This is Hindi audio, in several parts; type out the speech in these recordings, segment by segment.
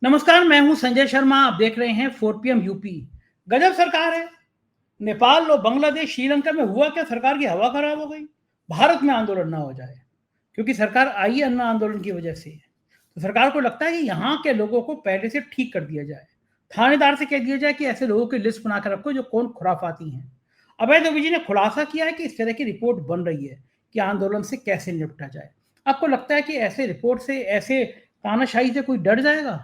नमस्कार, मैं हूं संजय शर्मा। आप देख रहे हैं 4 PM यूपी। गजब सरकार है। नेपाल और बांग्लादेश, श्रीलंका में हुआ क्या? सरकार की हवा खराब हो गई। भारत में आंदोलन ना हो जाए, क्योंकि सरकार आई अन्ना आंदोलन की वजह से। तो सरकार को लगता है कि यहाँ के लोगों को पहले से ठीक कर दिया जाए। थानेदार से कह दिया जाए कि ऐसे लोगों की लिस्ट बनाकर रखो जो कौन खुराफाती हैं। अभय द्विवेदी ने खुलासा किया है कि इस तरह की रिपोर्ट बन रही है कि आंदोलन से कैसे निपटा जाए। आपको लगता है कि ऐसे रिपोर्ट से, ऐसे तानाशाही से कोई डर जाएगा?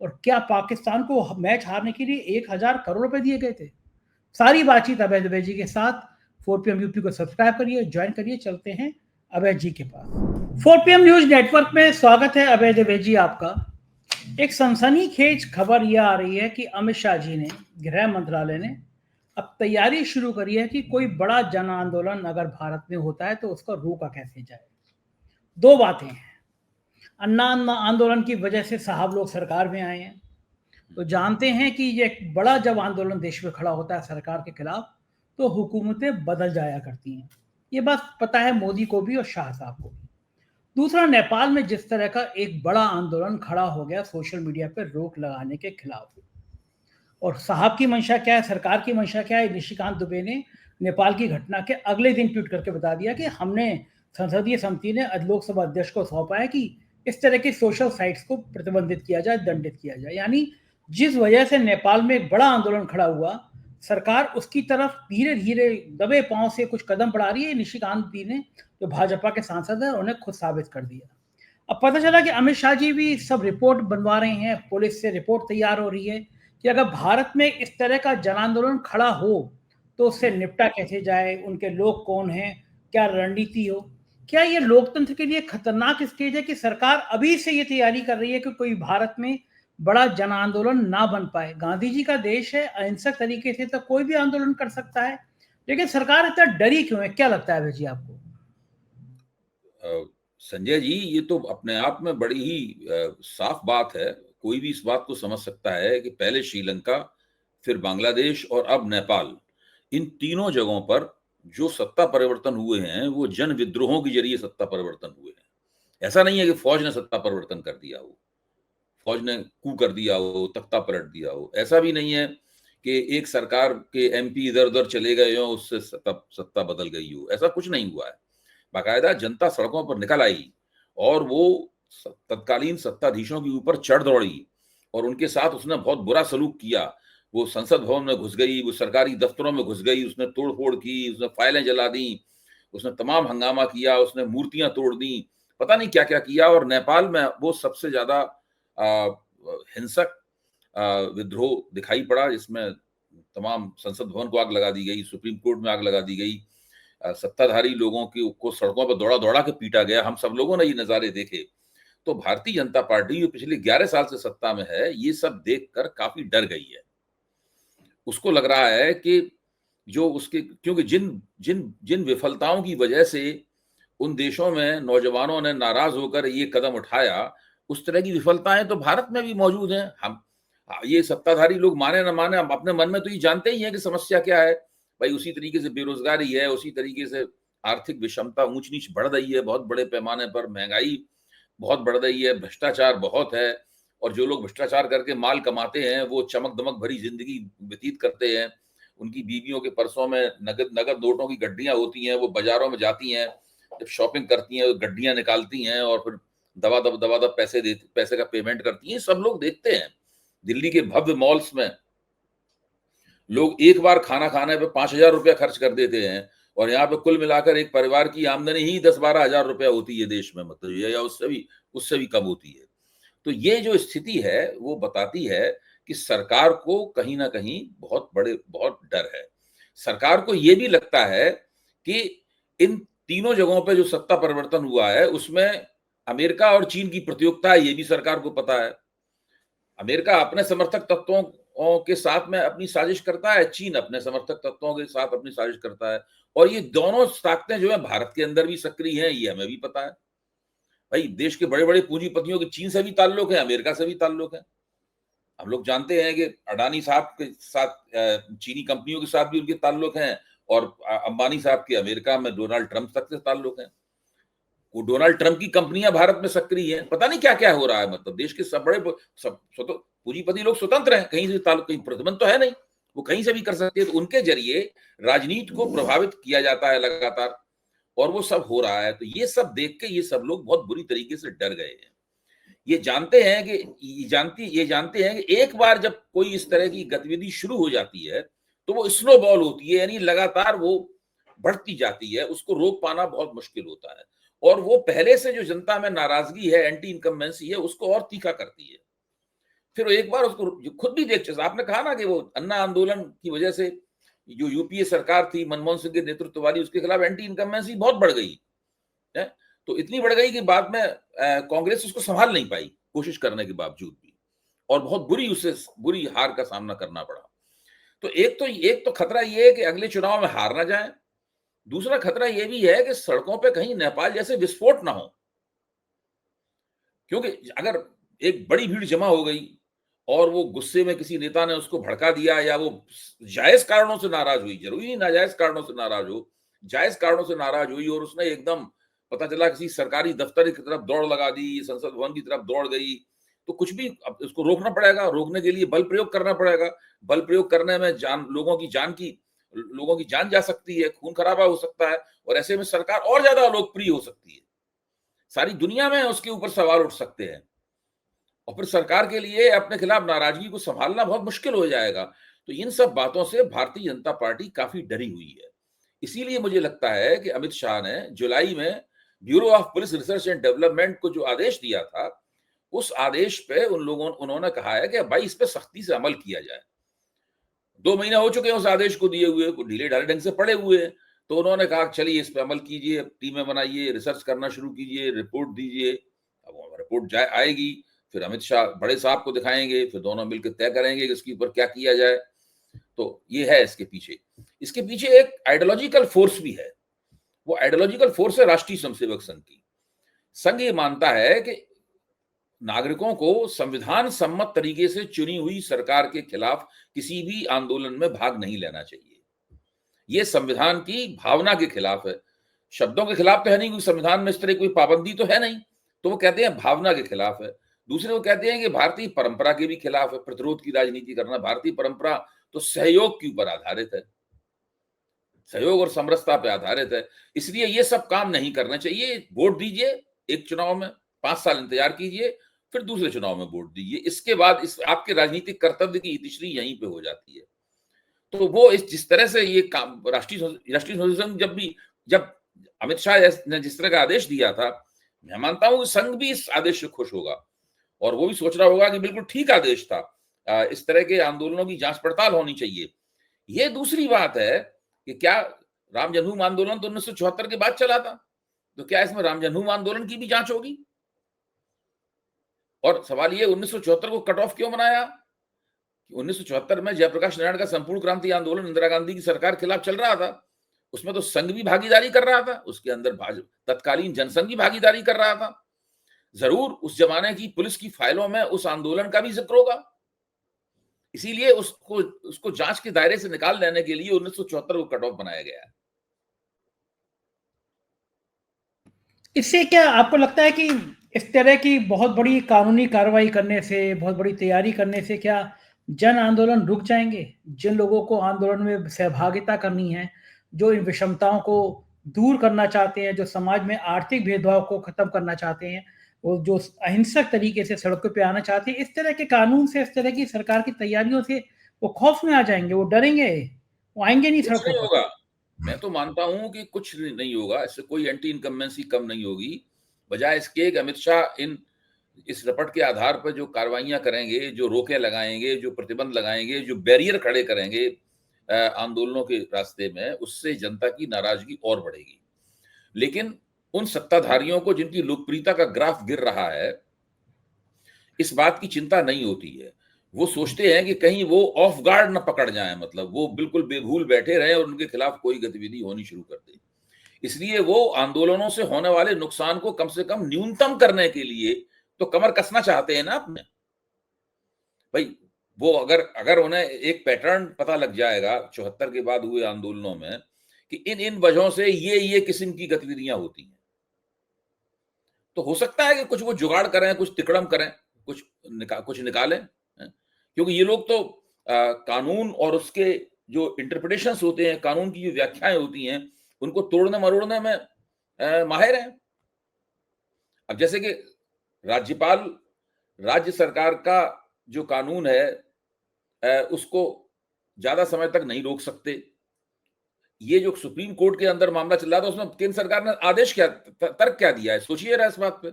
और क्या पाकिस्तान को मैच हारने के लिए 1,000 करोड़ रुपए दिए गए थे? सारी बातचीत अभय दुबे जी के साथ। 4 PM यूपी को सब्सक्राइब करिए, ज्वाइन करिए। चलते हैं अभय जी के पास। 4 PM न्यूज नेटवर्क में स्वागत है अभय दुबे जी आपका। एक सनसनीखेज खबर यह आ रही है कि अमित शाह जी ने, गृह मंत्रालय ने अब तैयारी शुरू करी है कि कोई बड़ा जन आंदोलन अगर भारत में होता है तो उसको रोका कैसे जाए। दो बातें हैं। अन्ना आंदोलन की वजह से साहब लोग सरकार में आए हैं, तो जानते हैं कि ये एक बड़ा जब आंदोलन देश में खड़ा होता है सरकार के खिलाफ, तो हुकूमतें बदल जाया करती हैं। ये बात पता है मोदी को भी और शाह साहब को भी। दूसरा, नेपाल में जिस तरह का एक बड़ा आंदोलन खड़ा हो गया सोशल मीडिया पर रोक लगाने के खिलाफ, और साहब की मंशा क्या है, सरकार की मंशा क्या है, निशिकांत दुबे ने नेपाल की घटना के अगले दिन ट्वीट करके बता दिया कि हमने, संसदीय समिति ने लोकसभा अध्यक्ष को सौंपा है कि इस तरह की सोशल साइट्स को प्रतिबंधित किया जाए, दंडित किया जाए। यानी जिस वजह से नेपाल में एक बड़ा आंदोलन खड़ा हुआ, सरकार उसकी तरफ धीरे धीरे दबे पांव से कुछ कदम बढ़ा रही है। निशिकांत जी ने, जो भाजपा के सांसद है, उन्हें खुद साबित कर दिया। अब पता चला कि अमित शाह जी भी सब रिपोर्ट बनवा रहे हैं, पुलिस से रिपोर्ट तैयार हो रही है कि अगर भारत में इस तरह का जन आंदोलन खड़ा हो तो उससे निपटा कैसे जाए, उनके लोग कौन हैं, क्या रणनीति हो। क्या ये लोकतंत्र के लिए खतरनाक स्टेज है कि सरकार अभी से ये तैयारी कर रही है कि कोई भारत में बड़ा जन आंदोलन ना बन पाए? गांधी जी का देश है, अहिंसक तरीके से तो कोई भी आंदोलन कर सकता है, लेकिन सरकार इतना डरी क्यों है? क्या लगता है अभय जी आपको? संजय जी, ये तो अपने आप में बड़ी ही साफ बात है। कोई भी इस बात को समझ सकता है कि पहले श्रीलंका, फिर बांग्लादेश और अब नेपाल, इन तीनों जगहों पर जो सत्ता परिवर्तन हुए हैं वो जन विद्रोहों के जरिए सत्ता परिवर्तन हुए हैं। ऐसा नहीं है कि फौज ने सत्ता परिवर्तन कर दिया हो, फौज ने कू कर दिया हो, तख्ता पलट दिया हो। ऐसा भी नहीं है कि एक सरकार के एमपी इधर उधर चले गए हो, उससे सत्ता बदल गई हो। ऐसा कुछ नहीं हुआ है। बाकायदा जनता सड़कों पर निकल आई और वो तत्कालीन सत्ताधीशों के ऊपर चढ़ दौड़ी और उनके साथ उसने बहुत बुरा सलूक किया। वो संसद भवन में घुस गई, वो सरकारी दफ्तरों में घुस गई, उसने तोड़ फोड़ की, उसने फाइलें जला दी, उसने तमाम हंगामा किया, उसने मूर्तियां तोड़ दी, पता नहीं क्या क्या किया। और नेपाल में वो सबसे ज्यादा हिंसक विद्रोह दिखाई पड़ा, जिसमें तमाम संसद भवन को आग लगा दी गई, सुप्रीम कोर्ट में आग लगा दी गई, सत्ताधारी लोगों को सड़कों पर दौड़ा दौड़ा के पीटा गया। हम सब लोगों ने ये नजारे देखे। तो भारतीय जनता पार्टी जो पिछले 11 साल से सत्ता में है, ये सब देखकर काफी डर गई है। उसको लग रहा है कि जो उसके, क्योंकि जिन जिन जिन विफलताओं की वजह से उन देशों में नौजवानों ने नाराज होकर ये कदम उठाया, उस तरह की विफलताएं तो भारत में भी मौजूद हैं। हम ये सत्ताधारी लोग माने ना माने, हम अपने मन में तो ये जानते ही हैं कि समस्या क्या है। भाई उसी तरीके से बेरोजगारी है, उसी तरीके से आर्थिक विषमता, ऊंच नीच बढ़ रही है बहुत बड़े पैमाने पर, महंगाई बहुत बढ़ रही है, भ्रष्टाचार बहुत है। और जो लोग भ्रष्टाचार करके माल कमाते हैं वो चमक दमक भरी जिंदगी व्यतीत करते हैं। उनकी बीवियों के पर्सों में नगद नगद नोटों की गड्डियां होती हैं, वो बाजारों में जाती हैं, जब शॉपिंग करती हैं गड्डियां निकालती हैं और फिर दबा दब पैसे का पेमेंट करती हैं। सब लोग देखते हैं। दिल्ली के भव्य मॉल्स में लोग एक बार खाना खाने पे 5,000 रुपया खर्च कर देते हैं, और यहाँ पे कुल मिलाकर एक परिवार की आमदनी ही 10-12 हजार रुपया होती है देश में, मतलब ये, या उससे भी कम होती है। तो ये जो स्थिति है वो बताती है कि सरकार को कहीं ना कहीं बहुत डर है। सरकार को ये भी लगता है कि इन तीनों जगहों पे जो सत्ता परिवर्तन हुआ है उसमें अमेरिका और चीन की प्रतियोगिता है, ये भी सरकार को पता है। अमेरिका अपने समर्थक तत्वों के साथ में अपनी साजिश करता है, चीन अपने समर्थक तत्वों के साथ अपनी साजिश करता है। और ये दोनों ताकतें जो है भारत के अंदर भी सक्रिय हैं, ये हमें भी पता है। भाई देश के बड़े बड़े पूंजीपतियों के चीन से भी ताल्लुक है, अमेरिका से भी ताल्लुक है। हम लोग जानते हैं कि अडानी साहब के साथ, चीनी कंपनियों के साथ भी उनके ताल्लुक हैं, और अंबानी साहब के अमेरिका में डोनाल्ड ट्रंप तक से ताल्लुक है। वो डोनाल्ड ट्रंप की कंपनियां भारत में सक्रिय हैं, पता नहीं क्या क्या हो रहा है। मतलब देश के सब बड़े सब पूंजीपति लोग स्वतंत्र हैं, कहीं से कहीं प्रतिबंध तो है नहीं, वो कहीं से भी कर सकते हैं। तो उनके जरिए राजनीति को प्रभावित किया जाता है लगातार, और वो सब हो रहा है। तो ये सब देख के ये सब लोग बहुत बुरी तरीके से डर गए हैं। ये जानते हैं कि ये जानते हैं कि एक बार जब कोई इस तरह की गतिविधि शुरू हो जाती है तो वो स्नोबॉल होती है, यानी लगातार वो बढ़ती जाती है, उसको रोक पाना बहुत मुश्किल होता है। और वो पहले से जो जनता में नाराजगी है, एंटी इनकम्बेंसी है, उसको और तीखा करती है। फिर एक बार उसको खुद भी देख, आपने कहा ना कि वो अन्ना आंदोलन की वजह से जो यूपीए सरकार थी मनमोहन सिंह के नेतृत्व वाली, उसके खिलाफ एंटी इनकम्बेंसी बहुत बढ़ गई है। तो इतनी बढ़ गई कि बाद में कांग्रेस उसको संभाल नहीं पाई कोशिश करने के बावजूद भी, और बहुत बुरी हार का सामना करना पड़ा। तो एक तो खतरा ये है कि अगले चुनाव में हार ना जाए। दूसरा खतरा ये भी है कि सड़कों पे कहीं नेपाल जैसे विस्फोट ना हो, क्योंकि अगर एक बड़ी भीड़ जमा हो गई और वो गुस्से में किसी नेता ने उसको भड़का दिया, या वो जायज कारणों से नाराज हुई, जरूरी नहीं नाजायज कारणों से नाराज हो, जायज कारणों से नाराज हुई, और उसने एकदम पता चला किसी सरकारी दफ्तर की तरफ दौड़ लगा दी, संसद भवन की तरफ दौड़ गई, तो कुछ भी अब उसको रोकना पड़ेगा। रोकने के लिए बल प्रयोग करना पड़ेगा। बल प्रयोग करने में लोगों की जान जा सकती है, खून खराबा हो सकता है, और ऐसे में सरकार और ज्यादा अलोकप्रिय हो सकती है। सारी दुनिया में उसके ऊपर सवाल उठ सकते हैं, और फिर सरकार के लिए अपने खिलाफ नाराजगी को संभालना बहुत मुश्किल हो जाएगा। तो इन सब बातों से भारतीय जनता पार्टी काफी डरी हुई है। इसीलिए मुझे लगता है कि अमित शाह ने जुलाई में bureau of police research and development को जो आदेश दिया था, उस आदेश पे उन्होंने कहा है कि भाई इस पे सख्ती से अमल किया जाए। 2 महीने हो चुके हैं उस आदेश को दिए हुए, ढीले ढाले ढंग से पड़े हुए हैं। तो उन्होंने कहा चलिए इस पे अमल कीजिए, टीमें बनाइए, रिसर्च करना शुरू कीजिए, रिपोर्ट दीजिए। अब रिपोर्ट आएगी, फिर अमित शाह बड़े साहब को दिखाएंगे, फिर दोनों मिलकर तय करेंगे कि इसके ऊपर क्या किया जाए। तो ये है इसके पीछे एक आइडियोलॉजिकल फोर्स भी है। वो आइडियोलॉजिकल फोर्स है राष्ट्रीय स्वयंसेवक संघ की। संघ ये मानता है कि नागरिकों को संविधान सम्मत तरीके से चुनी हुई सरकार के खिलाफ किसी भी आंदोलन में भाग नहीं लेना चाहिए। ये संविधान की भावना के खिलाफ है। शब्दों के खिलाफ तो है नहीं, क्योंकि संविधान में इस तरह कोई पाबंदी तो है नहीं, तो वो कहते हैं भावना के खिलाफ है। दूसरे वो कहते हैं कि भारतीय परंपरा के भी खिलाफ है। प्रतिरोध की राजनीति करना, भारतीय परंपरा तो सहयोग के ऊपर आधारित है, सहयोग और समरसता पे आधारित है, इसलिए ये सब काम नहीं करना चाहिए। वोट दीजिए एक चुनाव में, 5 साल इंतजार कीजिए, फिर दूसरे चुनाव में वोट दीजिए। इसके बाद आपके राजनीतिक कर्तव्य की इतिश्री यहीं पे हो जाती है। तो वो जिस तरह से ये काम राष्ट्रीय संघ जब अमित शाह ने जिस तरह का आदेश दिया था, मैं मानता हूं कि संघ भी इस आदेश से खुश होगा, और वो भी सोच रहा होगा कि बिल्कुल ठीक आदेश था। इस तरह के आंदोलनों की जांच पड़ताल होनी चाहिए। ये दूसरी बात है कि क्या राम जन्मभूमि आंदोलन तो 1974 के बाद चला था, तो क्या इसमें राम जन्मभूमि आंदोलन की भी जांच होगी? और सवाल ये 1974 को कट ऑफ क्यों बनाया? 1974 में जयप्रकाश नारायण का संपूर्ण क्रांति आंदोलन इंदिरा गांधी की सरकार के खिलाफ चल रहा था। उसमें तो संघ भी भागीदारी कर रहा था, उसके अंदर तत्कालीन जनसंघ भी भागीदारी कर रहा था। जरूर उस जमाने की पुलिस की फाइलों में उस आंदोलन का भी जिक्र होगा, इसीलिए उसको जांच के दायरे से निकाल लेने के लिए 1974 को कट ऑफ बनाया गया है। इससे क्या आपको लगता है कि इस तरह की बहुत बड़ी कानूनी कार्रवाई करने से, बहुत बड़ी तैयारी करने से क्या जन आंदोलन रुक जाएंगे? जिन लोगों को आंदोलन में सहभागिता करनी है, जो इन विषमताओं को दूर करना चाहते हैं, जो समाज में आर्थिक भेदभाव को खत्म करना चाहते हैं, वो जो अहिंसक तरीके से सड़कों पे आना चाहते हैं, इस तरह के कानून से, इस तरह की सरकार की तैयारियों से वो खौफ में आ जाएंगे, वो डरेंगे, वो आएंगे नहीं कुछ सड़कों नहीं पर। होगा। मैं तो मानता हूं कि कुछ नहीं होगा, इससे कोई एंटी इनकम्बेंसी कम नहीं होगी। बजाय इसके कि अमित शाह इस रपट के आधार पर जो कार्रवाइयां करेंगे, जो रोकें लगाएंगे, जो प्रतिबंध लगाएंगे, जो बैरियर खड़े करेंगे आंदोलनों के रास्ते में, उससे जनता की नाराजगी और बढ़ेगी। लेकिन उन सत्ताधारियों को जिनकी लोकप्रियता का ग्राफ गिर रहा है, इस बात की चिंता नहीं होती है। वो सोचते हैं कि कहीं वो ऑफ गार्ड न पकड़ जाए, मतलब वो बिल्कुल बेभूल बैठे रहे और उनके खिलाफ कोई गतिविधि होनी शुरू कर दे। इसलिए वो आंदोलनों से होने वाले नुकसान को कम से कम न्यूनतम करने के लिए तो कमर कसना चाहते हैं ना अपने। भाई वो अगर उन्हें एक पैटर्न पता लग जाएगा 74 के बाद हुए आंदोलनों में कि इन इन वजहों से ये किस्म की गतिविधियां होती हैं, तो हो सकता है कि कुछ वो जुगाड़ करें, कुछ तिकड़म करें, कुछ निकालें, क्योंकि ये लोग तो कानून और उसके जो इंटरप्रिटेशंस होते हैं, कानून की जो व्याख्याएं होती हैं, उनको तोड़ने मरोड़ने में माहिर हैं। अब जैसे कि राज्यपाल राज्य सरकार का जो कानून है उसको ज्यादा समय तक नहीं रोक सकते। ये जो सुप्रीम कोर्ट के अंदर मामला चल रहा था, उसमें केंद्र सरकार ने आदेश क्या, तर्क क्या दिया है, सोचिए जरा इस बात पे।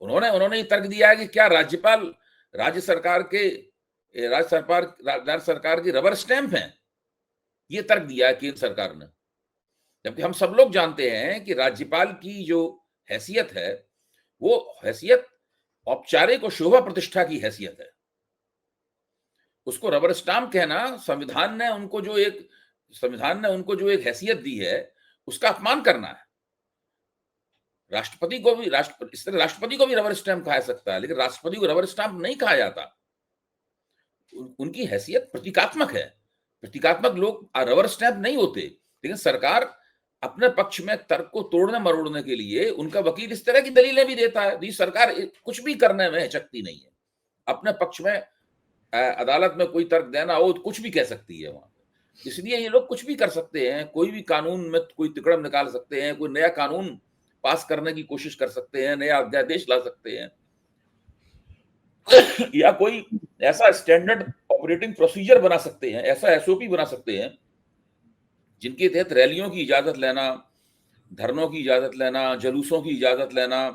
उन्होंने ये तर्क दिया है कि क्या राज्यपाल राज्य सरकार की रबर स्टैंप है, ये तर्क दिया है केंद्र सरकार ने। जबकि हम सब लोग जानते हैं कि राज्यपाल की जो हैसियत है, वो हैसियत औपचारिक और शोभा प्रतिष्ठा की हैसियत है। उसको रबर स्टाम्प कहना, संविधान ने उनको जो एक हैसियत दी है, उसका अपमान करना है। राष्ट्रपति को भी रबर स्टैंप कहा सकता है, लेकिन राष्ट्रपति को रबर स्टैंप नहीं कहा जाता। उनकी हैसियत प्रतीकात्मक है। प्रतीकात्मक लोग रबर स्टैंप नहीं होते। लेकिन सरकार अपने पक्ष में तर्क को तोड़ने मरोड़ने के लिए उनका वकील इस तरह की दलीलें भी देता है। सरकार कुछ भी करने में हिचकती नहीं है। अपने पक्ष में अदालत में कोई तर्क देना हो तो कुछ भी कह सकती है वहां। इसलिए ये लोग कुछ भी कर सकते हैं, कोई भी कानून में कोई तिकड़म निकाल सकते हैं, कोई नया कानून पास करने की कोशिश कर सकते हैं, नया अध्यादेश ला सकते हैं, या कोई ऐसा स्टैंडर्ड ऑपरेटिंग प्रोसीजर बना सकते हैं, ऐसा एसओपी बना सकते हैं जिनके तहत रैलियों की इजाजत लेना, धरनों की इजाजत लेना, जुलूसों की इजाजत लेना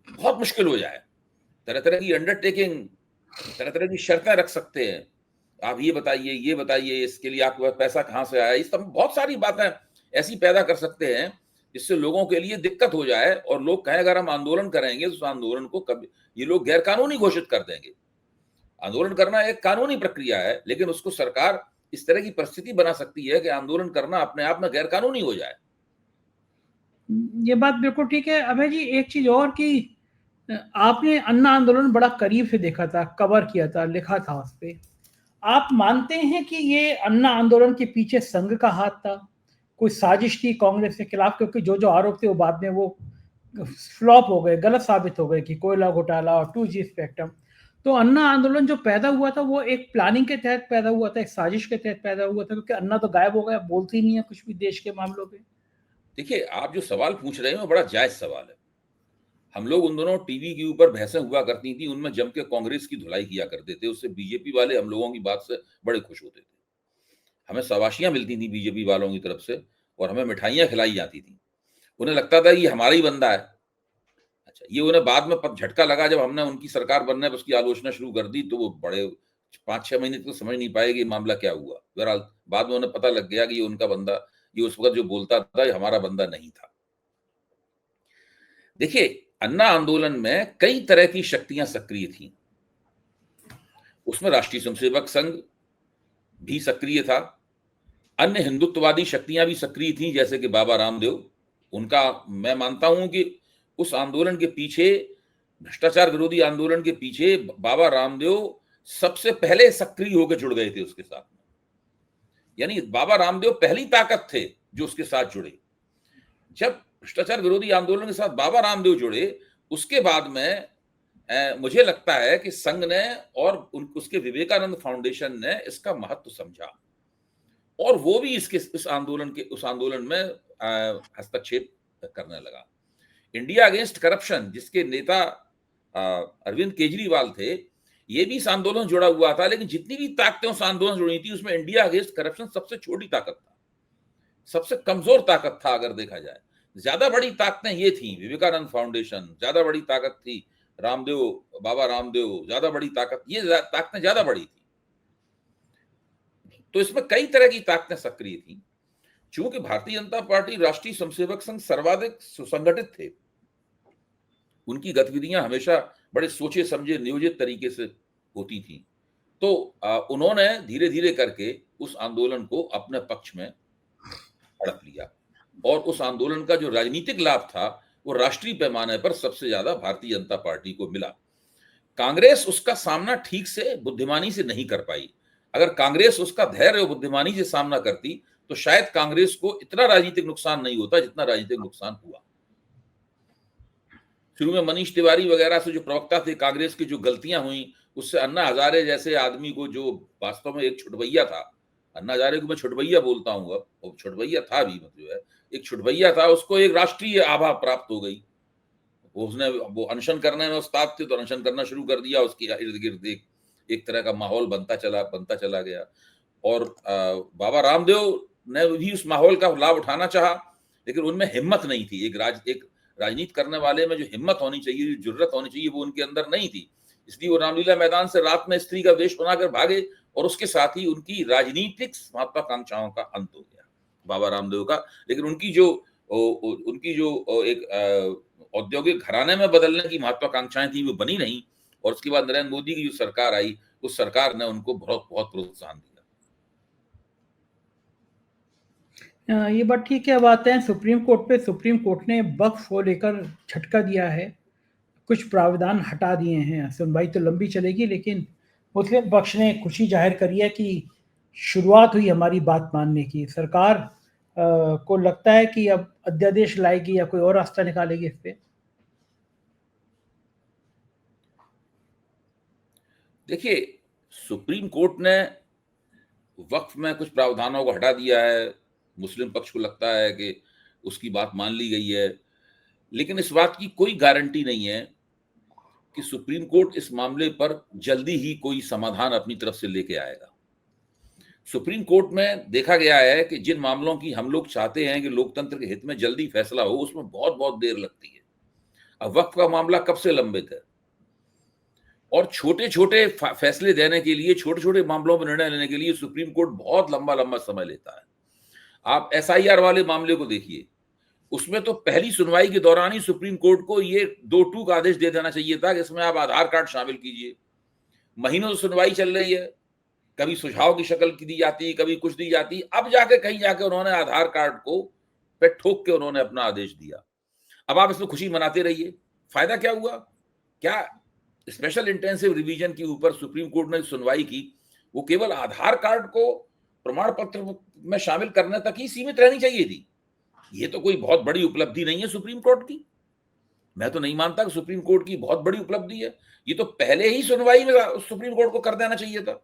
बहुत मुश्किल हो जाए। तरह तरह की अंडरटेकिंग, तरह तरह की शर्तें रख सकते हैं। आप ये बताइए, इसके लिए आपके पास पैसा कहाँ से आया, इस तरह बहुत सारी बातें ऐसी पैदा कर सकते हैं जिससे लोगों के लिए दिक्कत हो जाए और लोग कहें अगर हम आंदोलन करेंगे तो उस आंदोलन को कभी ये लोग गैर कानूनी घोषित कर देंगे। आंदोलन करना एक कानूनी प्रक्रिया है, लेकिन उसको सरकार इस तरह की परिस्थिति बना सकती है कि आंदोलन करना अपने आप में गैर कानूनी हो जाए। ये बात बिल्कुल ठीक है। अभय जी, एक चीज और कि आपने अन्ना आंदोलन बड़ा करीब से देखा था, कवर किया था, लिखा था उस पे। आप मानते हैं कि ये अन्ना आंदोलन के पीछे संघ का हाथ था, कोई साजिश थी कांग्रेस के खिलाफ? क्योंकि जो आरोप थे वो बाद में वो फ्लॉप हो गए, गलत साबित हो गए कि कोयला घोटाला और 2G स्पेक्ट्रम। तो अन्ना आंदोलन जो पैदा हुआ था वो एक प्लानिंग के तहत पैदा हुआ था, एक साजिश के तहत पैदा हुआ था, क्योंकि अन्ना तो गायब हो गया, बोलती नहीं है कुछ भी देश के मामलों पे। देखिए, आप जो सवाल पूछ रहे हैं वो बड़ा जायज सवाल है। हम लोग उन दोनों टीवी के ऊपर बहसें हुआ करती थी, उनमें जम के कांग्रेस की धुलाई किया करते थे, उससे बीजेपी वाले हम लोगों की बात से बड़े खुश होते थे। हमें शाबाशियां मिलती थी बीजेपी वालों की तरफ से और हमें मिठाइयां खिलाई जाती थी। उन्हें लगता था ये हमारा ही बंदा है। अच्छा, ये उन्हें बाद में झटका लगा जब हमने उनकी सरकार बनने पर उसकी आलोचना शुरू कर दी, तो वो बड़े 5-6 महीने तक तो समझ नहीं पाए कि मामला क्या हुआ। बहरहाल बाद में उन्हें पता लग गया कि ये उनका बंदा, ये उस वक्त जो बोलता था ये हमारा बंदा नहीं था। देखिए, अन्ना आंदोलन में कई तरह की शक्तियां सक्रिय थीं। उसमें राष्ट्रीय स्वयंसेवक संघ भी सक्रिय था, अन्य हिंदुत्ववादी शक्तियां भी सक्रिय थीं, जैसे कि बाबा रामदेव। उनका, मैं मानता हूं कि उस आंदोलन के पीछे, भ्रष्टाचार विरोधी आंदोलन के पीछे बाबा रामदेव सबसे पहले सक्रिय होकर जुड़ गए थे उसके साथ में। यानी बाबा रामदेव पहली ताकत थे जो उसके साथ जुड़े। जब भ्रष्टाचार विरोधी आंदोलन के साथ बाबा रामदेव जुड़े, उसके बाद में मुझे लगता है कि संघ ने और उसके विवेकानंद फाउंडेशन ने इसका महत्व समझा और वो भी उस आंदोलन में हस्तक्षेप करने लगा। इंडिया अगेंस्ट करप्शन, जिसके नेता अरविंद केजरीवाल थे, ये भी इस आंदोलन जुड़ा हुआ था, लेकिन जितनी भी ताकतें उस आंदोलन जुड़ी थी उसमें इंडिया अगेंस्ट करप्शन सबसे छोटी ताकत था, सबसे कमजोर ताकत था अगर देखा जाए। ज्यादा बड़ी ताकतें ये थी, विवेकानंद फाउंडेशन, ज्यादा बड़ी ताकत थी रामदेव, बाबा रामदेव, ज्यादा बड़ी ताकत, ये ताकतें ज्यादा बड़ी थी। तो इसमें कई तरह की ताकतें सक्रिय थी। चूंकि भारतीय जनता पार्टी, राष्ट्रीय स्वयंसेवक संघ सर्वाधिक सुसंगठित थे, उनकी गतिविधियां हमेशा बड़े सोचे समझे नियोजित तरीके से होती थी, तो उन्होंने धीरे धीरे करके उस आंदोलन को अपने पक्ष में हड़प लिया और उस आंदोलन का जो राजनीतिक लाभ था वो राष्ट्रीय पैमाने पर सबसे ज्यादा भारतीय जनता पार्टी को मिला। कांग्रेस उसका सामना ठीक से, बुद्धिमानी से नहीं कर पाई। अगर कांग्रेस उसका धैर्य और बुद्धिमानी से सामना करती तो शायद कांग्रेस को इतना राजनीतिक नुकसान नहीं होता जितना राजनीतिक नुकसान हुआ। शुरू में मनीष तिवारी वगैरह से जो प्रवक्ता थे कांग्रेस की, जो गलतियां हुई, उससे अन्ना हजारे जैसे आदमी को, जो वास्तव में एक छुटभैया था, अन्ना हजारे को मैं छुटभैया बोलता हूँ, अब वो छुटभैया था भी, मतलब है एक छुटभैया था, उसको एक राष्ट्रीय आभा प्राप्त हो गई। वो अनशन करने में उस्ताद थे, तो अनशन करना शुरू कर दिया, उसके इर्द गिर्द एक तरह का माहौल बनता चला गया। और बाबा रामदेव ने भी उस माहौल का लाभ उठाना चाहा, लेकिन उनमें हिम्मत नहीं थी। एक राजनीति करने वाले में जो हिम्मत होनी चाहिए, जो जुर्रत होनी चाहिए, वो उनके अंदर नहीं थी। इसलिए वो रामलीला मैदान से रात में स्त्री का वेश बनाकर भागे, और उसके साथ ही उनकी राजनीतिक महत्वाकांक्षाओं का अंत हो गया बाबा रामदेव का। लेकिन उनकी जो एक औद्योगिक घराने में बदलने की महत्वाकांक्षाएं थी, वो बनी नहीं। और उसके बाद नरेंद्र मोदी की जो सरकार आई, उस सरकार ने उनको बहुत बहुत प्रोत्साहन दिया। ये बात ठीक है। अब आते हैं सुप्रीम कोर्ट पे। सुप्रीम कोर्ट ने वक्फ को लेकर झटका दिया है, कुछ प्रावधान हटा दिए हैं। सुनवाई तो लंबी चलेगी, लेकिन मुस्लिम पक्ष ने खुशी जाहिर करी है कि शुरुआत हुई हमारी बात मानने की। सरकार को लगता है कि अब अध्यादेश लाएगी या कोई और रास्ता निकालेगी इस पे। देखिए, सुप्रीम कोर्ट ने वक्फ में कुछ प्रावधानों को हटा दिया है। मुस्लिम पक्ष को लगता है कि उसकी बात मान ली गई है, लेकिन इस बात की कोई गारंटी नहीं है कि सुप्रीम कोर्ट इस मामले पर जल्दी ही कोई समाधान अपनी तरफ से लेके आएगा। सुप्रीम कोर्ट में देखा गया है कि जिन मामलों की हम लोग चाहते हैं कि लोकतंत्र के हित में जल्दी फैसला हो, उसमें बहुत बहुत देर लगती है। अब वक्फ का मामला कब से लंबित है, और छोटे छोटे फैसले देने के लिए, छोटे छोटे मामलों में निर्णय लेने के लिए सुप्रीम कोर्ट बहुत लंबा लंबा समय लेता है। आप एसआईआर वाले मामले को देखिए, उसमें तो पहली सुनवाई के दौरान ही सुप्रीम कोर्ट को ये 2 टूक आदेश दे देना चाहिए था कि इसमें आप आधार कार्ड शामिल कीजिए। महीनों से सुनवाई चल रही है, कभी सुझाव की शक्ल की दी जाती, कभी कुछ दी जाती, अब जाके कहीं जाके उन्होंने आधार कार्ड को पे ठोक के उन्होंने अपना आदेश दिया। अब आप इसमें खुशी मनाते रहिए, फायदा क्या हुआ? क्या स्पेशल इंटेंसिव रिवीजन के ऊपर सुप्रीम कोर्ट ने सुनवाई की, वो केवल आधार कार्ड को प्रमाण पत्र में शामिल करने तक ही सीमित रहनी चाहिए थी। ये तो कोई बहुत बड़ी उपलब्धि नहीं है सुप्रीम कोर्ट की। मैं तो नहीं मानता कि सुप्रीम कोर्ट की बहुत बड़ी उपलब्धि है। ये तो पहले ही सुनवाई में सुप्रीम कोर्ट को कर देना चाहिए था।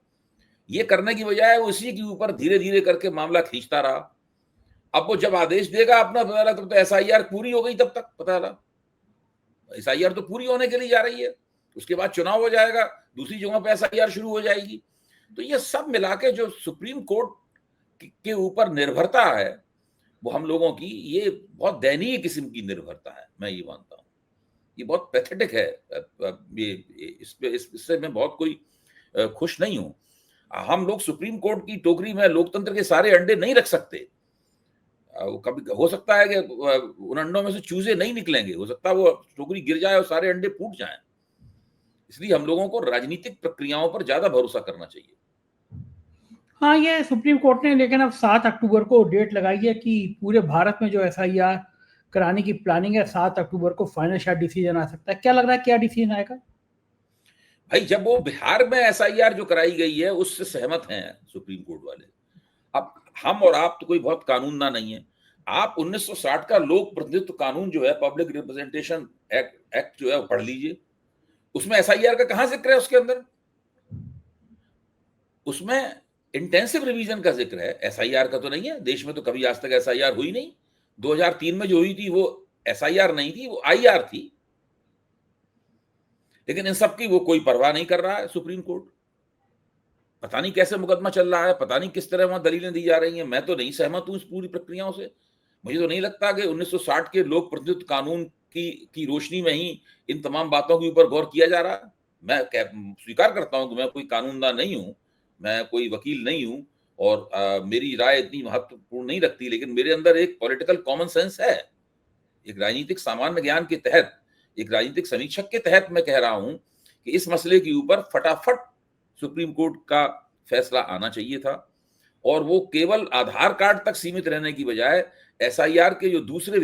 ये करने की बजाय वो इसी के ऊपर धीरे धीरे करके मामला खींचता रहा। अब वो जब आदेश देगा अपना, पता लगा तब तो एसआईआर पूरी हो गई, तब तक पता लगा एसआईआर तो पूरी होने के लिए जा रही है। उसके बाद चुनाव हो जाएगा, दूसरी जगह पे एसआईआर शुरू हो जाएगी। तो ये सब मिला के जो सुप्रीम कोर्ट के ऊपर निर्भरता है, वो हम लोगों की ये बहुत दयनीय किस्म की निर्भरता है। मैं ये मानता हूँ ये बहुत पैथेटिक है। ये इससे मैं बहुत कोई खुश नहीं हूं। हम लोग सुप्रीम कोर्ट की टोकरी में लोकतंत्र के सारे अंडे नहीं रख सकते। कभी हो सकता है कि उन अंडों में से चूजे नहीं निकलेंगे, हो सकता है वो टोकरी गिर जाए और सारे अंडे फूट जाएं। इसलिए हम लोगों को राजनीतिक प्रक्रियाओं पर ज्यादा भरोसा करना चाहिए। हाँ, ये सुप्रीम कोर्ट ने लेकिन अब 7 अक्टूबर को डेट लगाई है कि पूरे भारत में जो एसआईआर कराने की प्लानिंग है, 7 अक्टूबर को फाइनल शायद डिसीजन आ सकता है। क्या लग रहा है, क्या डिसीजन आएगा? भाई, जब वो बिहार में एसआईआर जो कराई गई है उससे सहमत हैं सुप्रीम कोर्ट वाले। अब हम और आप तो कोई बहुत कानूनदा नहीं है। आप 1960 का लोक प्रतिनिधित्व कानून जो है, पब्लिक रिप्रेजेंटेशन एक्ट जो है, वो पढ़ लीजिए। उसमें एसआईआर का कहां जिक्र है? उसके अंदर उसमें इंटेंसिव रिवीजन का जिक्र है, एसआईआर का तो नहीं है। देश में तो कभी आज तक एसआईआर हुई नहीं। 2003 में जो हुई थी वो एसआईआर नहीं थी, वो आईआर थी। लेकिन इन सब की वो कोई परवाह नहीं कर रहा है सुप्रीम कोर्ट। पता नहीं कैसे मुकदमा चल रहा है, पता नहीं किस तरह वहां दलीलें दी जा रही हैं। मैं तो नहीं सहमत हूं इस पूरी प्रक्रियाओं से। मुझे तो नहीं लगता कि 1960 के लोक प्रतिनिधित्व कानून की रोशनी में ही इन तमाम बातों के ऊपर गौर किया जा रहा है। मैं स्वीकार करता हूं कि मैं कोई कानूनदान नहीं हूं, मैं कोई वकील नहीं हूं, और मेरी राय इतनी महत्वपूर्ण नहीं रखती, लेकिन मेरे अंदर एक पॉलिटिकल कॉमन सेंस है। एक राजनीतिक सामान्य ज्ञान के तहत, एक राजनीतिक समीक्षक के तहत मैं कह रहा हूं कि इस मसले के ऊपर फटाफट सुप्रीम कोर्ट का फैसला आना चाहिए था, और वो केवल आधार कार्ड तक सीमित रहने की बजाय एसआईआर के जो दूसरे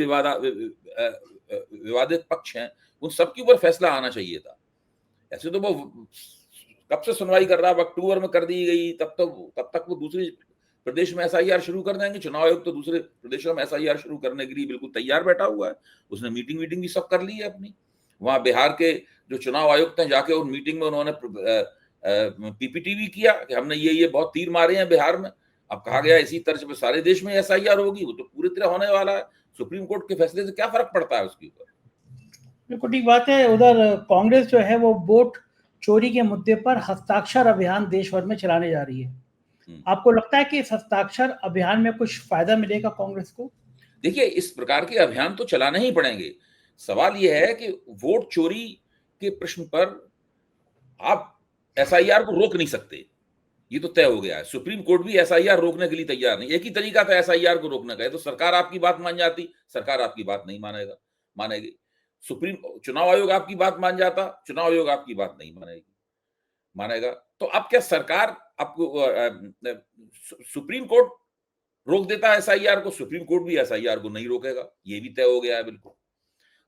विवादित पक्ष हैं, उन सब के ऊपर फैसला आना चाहिए था। ऐसे तो वो कब से सुनवाई कर रहा है, अक्टूबर में कर दी गई, तब तक वो दूसरे प्रदेश में एसआईआर शुरू कर देंगे। चुनाव आयोग तो दूसरे प्रदेशों में एसआईआर शुरू करने के लिए बिल्कुल तैयार बैठा हुआ है। उसने मीटिंग भी सब कर ली है अपनी। वहां बिहार के जो चुनाव आयुक्त हैं, जाके उन मीटिंग में उन्होंने पीपीटी भी किया कि हमने ये बहुत तीर मारे हैं बिहार में। अब कहा गया इसी तर्ज पे सारे देश में एसआईआर होगी, वो तो पूरी तरह होने वाला है। सुप्रीम कोर्ट के फैसले से क्या फर्क पड़ता है उसके ऊपर? बिल्कुल ठीक बात है। उधर कांग्रेस जो है वो वोट चोरी के मुद्दे पर हस्ताक्षर अभियान देश भर में चलाने जा रही है। आपको लगता है कि इस हस्ताक्षर अभियान में कुछ फायदा मिलेगा कांग्रेस को? देखिए, इस प्रकार के अभियान तो चलाने ही पड़ेंगे। सवाल यह है कि वोट चोरी के प्रश्न पर आप एसआईआर को रोक नहीं सकते, ये तो तय हो गया है। सुप्रीम कोर्ट भी एसआईआर रोकने के लिए तैयार नहीं। एक ही तरीका था एसआईआर को रोकने का, है तो सरकार आपकी बात मान जाती, सरकार आपकी बात नहीं मानेगी। सुप्रीम चुनाव आयोग आपकी बात मान जाता, चुनाव आयोग आपकी बात नहीं मानेगा। तो अब क्या सरकार आपको सुप्रीम कोर्ट रोक देता है एसआईआर को, सुप्रीम कोर्ट भी एसआईआर को नहीं रोकेगा, ये भी तय हो गया है बिल्कुल।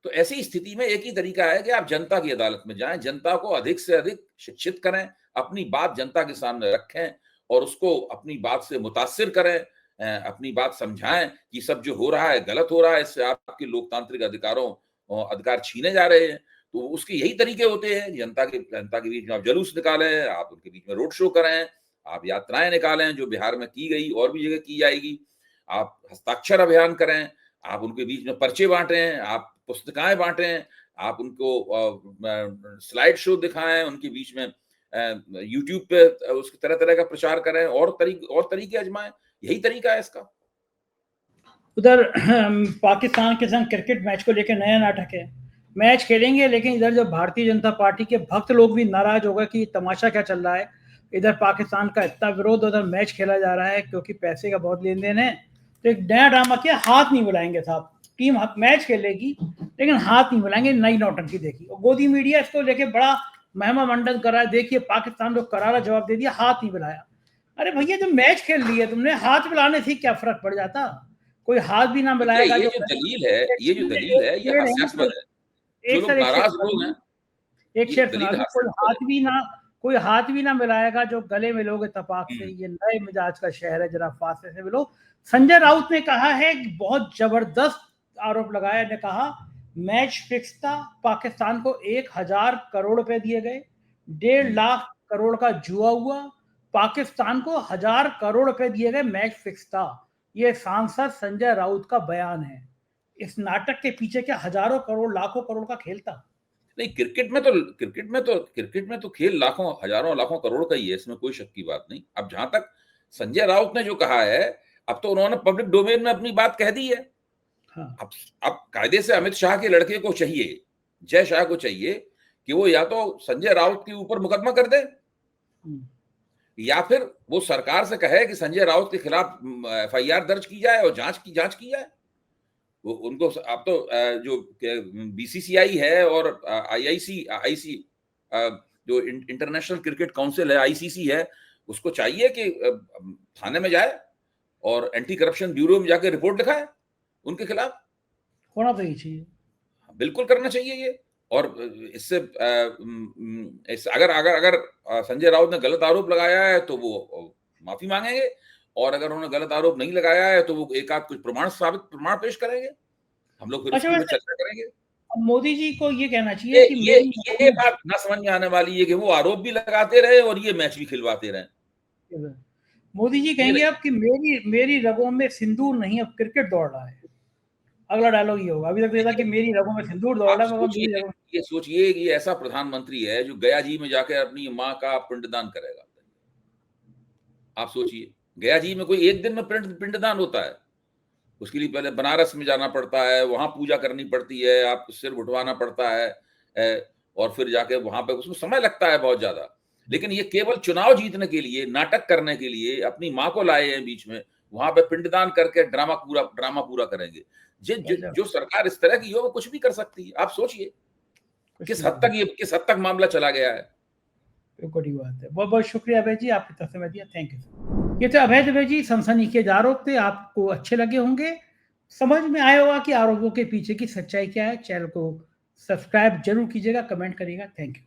तो ऐसी स्थिति में एक ही तरीका है कि आप जनता की अदालत में जाएं, जनता को अधिक से अधिक शिक्षित करें, अपनी बात जनता के सामने रखें और उसको अपनी बात से मुतासिर करें, अपनी बात समझाएं कि सब जो हो रहा है गलत हो रहा है, इससे आपके लोकतांत्रिक अधिकार छीने जा रहे हैं। तो उसके यही तरीके होते हैं, जनता के बीच में आप जुलूस निकालें, आप उनके बीच में रोड शो करें, आप यात्राएं निकालें जो बिहार में की गई और भी जगह की जाएगी, आप हस्ताक्षर अभियान करें, आप उनके बीच में पर्चे बांटें, आप पुस्तिकाएं बांटें, आप उनको स्लाइड शो दिखाएं, उनके बीच में यूट्यूब पे उसके तरह तरह का प्रचार करें और तरीके आजमाएं। यही तरीका है इसका। उधर पाकिस्तान के संग क्रिकेट मैच को लेकर नया नाटक है। मैच खेलेंगे लेकिन इधर जो भारतीय जनता पार्टी के भक्त लोग भी नाराज हो गए कि तमाशा क्या चल रहा है, इधर पाकिस्तान का इतना विरोध, उधर मैच खेला जा रहा है क्योंकि पैसे का बहुत लेन देन है। तो एक नया ड्रामा किया, हाथ नहीं बुलाएंगे साहब, टीम मैच खेलेगी लेकिन हाथ नहीं बुलाएंगे, नई नौटंकी देखी। और गोदी मीडिया इसको लेके बड़ा महिमा मंडन कर रहा है, देखिए पाकिस्तान को करारा जवाब दे दिया, हाथ नहीं बुलाया। अरे भैया जब मैच खेल ली है तुमने, हाथ बुलाने से क्या फर्क पड़ जाता? कोई हाथ भी ना मिलाएगा। ये जो दलील है ये हास्यास्पद है। जो लोग नाराज लोग हैं, एक शेर सुना दूं, कोई हाथ भी ना मिलाएगा जो गले मिलोगे तपाक से, ये नए मिजाज का शहर है, जरा फासले से मिलो। संजय राउत ने कहा है, बहुत जबरदस्त आरोप लगाया, ने कहा मैच फिक्स था, पाकिस्तान को 1000 करोड़ रुपए दिए गए, 1.5 लाख करोड़ का जुआ हुआ, पाकिस्तान को 1000 करोड़ रुपए दिए गए, मैच फिक्स था। ये सांसद संजय राउत का बयान है। इस नाटक के पीछे क्या हजारों करोड़ लाखों करोड़ का खेल था? नहीं, क्रिकेट में तो खेल लाखों हजारों लाखों करोड़ का ही है, इसमें कोई शक की बात नहीं। अब जहां तक संजय राउत ने जो कहा है, अब तो उन्होंने पब्लिक डोमेन में अपनी बात कह दी है। हाँ। अब कायदे से अमित शाह के लड़के को चाहिए, जय शाह को चाहिए कि वो या तो संजय राउत के ऊपर मुकदमा कर दे या फिर वो सरकार से कहे कि संजय राउत के खिलाफ एफआईआर दर्ज की जाए और जांच की जाए। उनको अब तो जो बीसीसीआई है और आईसी जो इंटरनेशनल क्रिकेट काउंसिल है, आईसीसी है, उसको चाहिए कि थाने में जाए और एंटी करप्शन ब्यूरो में जाकर रिपोर्ट लिखाए उनके खिलाफ। होना तो ही चाहिए, बिल्कुल करना चाहिए ये। और इससे अगर संजय राउत ने गलत आरोप लगाया है तो वो माफी मांगेंगे, और अगर उन्होंने गलत आरोप नहीं लगाया है तो वो एक आध कुछ प्रमाण पेश करेंगे, हम लोग फिर उसमें चर्चा करेंगे। मोदी जी को ये कहना चाहिए कि ये बात ना समझ में आने वाली है कि वो आरोप भी लगाते रहे और ये मैच भी खिलवाते रहे। मोदी जी कहेंगे अब कि मेरी रगों में सिंदूर नहीं, अब क्रिकेट दौड़ रहा है। अगला डायलॉग ये होगा। अभी तक था कि मेरी रगों में सिंदूर दौड़ रहा है। ये सोचिए कि ऐसा प्रधानमंत्री है जो गया जी में जाकर अपनी माँ का पिंडदान करेगा। आप सोचिए, गया जी में कोई एक दिन में पिंडदान होता है? उसके लिए पहले बनारस में जाना पड़ता है, वहां पूजा करनी पड़ती है, आपको सिर उठवाना पड़ता है और फिर जाके वहां पे उसमें समय लगता है बहुत ज्यादा। लेकिन ये केवल चुनाव जीतने के लिए, नाटक करने के लिए अपनी माँ को लाए हैं बीच में, वहां पे पिंडदान करके ड्रामा पूरा करेंगे। जो सरकार इस तरह की हो वो कुछ भी कर सकती है। आप सोचिए किस हद तक मामला चला गया है। बड़ी बात है। बहुत बहुत शुक्रिया अभय जी, आपने समय दिया, थैंक यू। ये तो अभय दुबे जी, सनसनीखेज आरोप थे, आपको अच्छे लगे होंगे, समझ में आया होगा कि आरोपों के पीछे की सच्चाई क्या है। चैनल को सब्सक्राइब जरूर कीजिएगा, कमेंट करिएगा। Thank you.